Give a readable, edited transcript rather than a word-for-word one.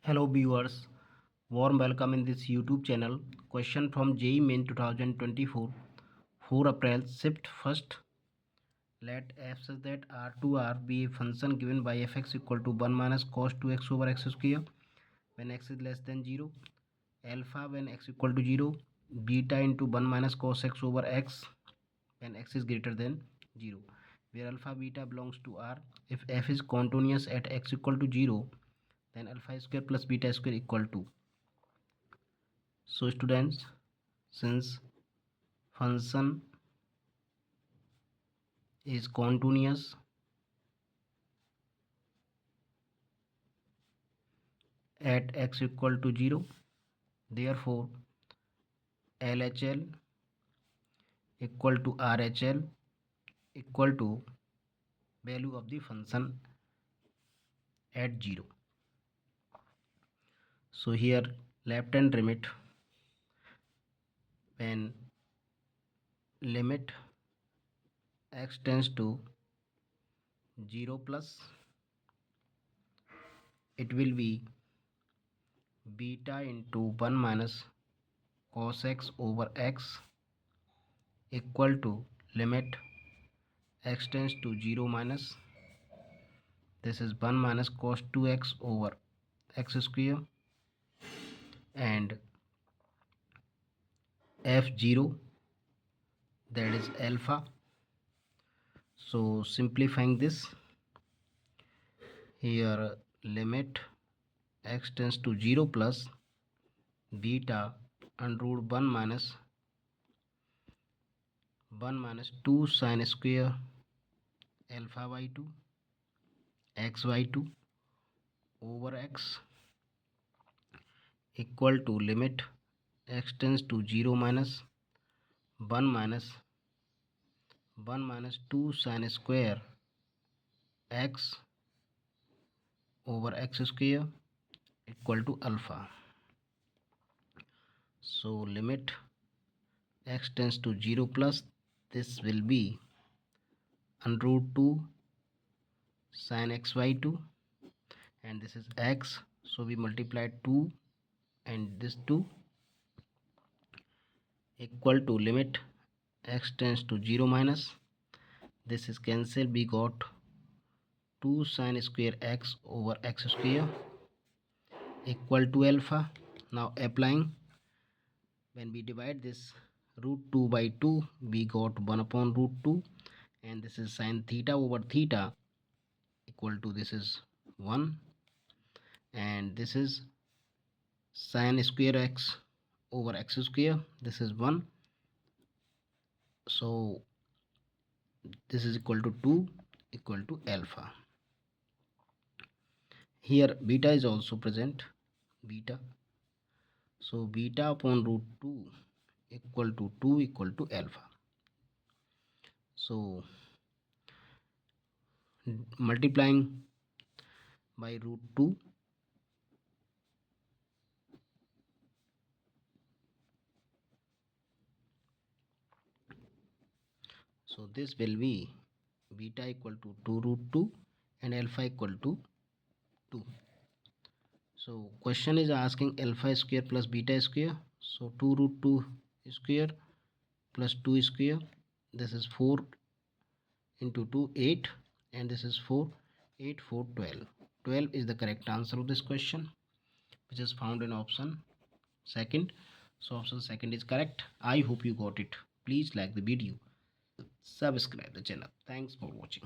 Hello viewers, warm welcome in this YouTube channel. Question from JEE Main 2024, 4 April, shift first. Let f such that r2r be a function given by fx equal to 1 minus cos 2x over x square when x is less than 0, alpha when x equal to 0, beta into 1 minus cos x over x when x is greater than 0, where alpha beta belongs to r. If f is continuous at x equal to 0, then alpha square plus beta square equal to. So students, since function is continuous at x equal to 0, therefore LHL equal to RHL equal to value of the function at 0. So here left hand limit, when limit x tends to 0 plus, it will be beta into 1 minus cos x over x equal to limit x tends to 0 minus, this is 1 minus cos 2x over x square, and f0, that is alpha. So simplifying this, here limit x tends to 0 plus beta under root 1 minus 2 sine square alpha by 2 x by 2 over x equal to limit x tends to 0 minus 1 minus 2 sine square x over x square equal to alpha. So limit x tends to 0 plus, this will be under root 2 sine x by 2, and this is x, so we multiply 2 and this 2 equal to limit x tends to 0 minus, this is cancelled, we got 2 sine square x over x square equal to alpha. Now applying, when we divide this root 2 by 2, we got 1 upon root 2, and this is sine theta over theta equal to, this is 1, and this is sine square x over x square, this is 1, so this is equal to 2 equal to alpha. Here beta is also present, beta, so beta upon root 2 equal to 2 equal to alpha. So multiplying by root 2, so this will be beta equal to 2 root 2 and alpha equal to 2. So question is asking alpha square plus beta square, so 2 root 2 square plus 2 square, this is 4 into 2 8, and this is 4 8 4 12. 12 is the correct answer of this question, which is found in option second. So option second is correct. I hope you got it. Please like the video, subscribe the channel. Thanks for watching.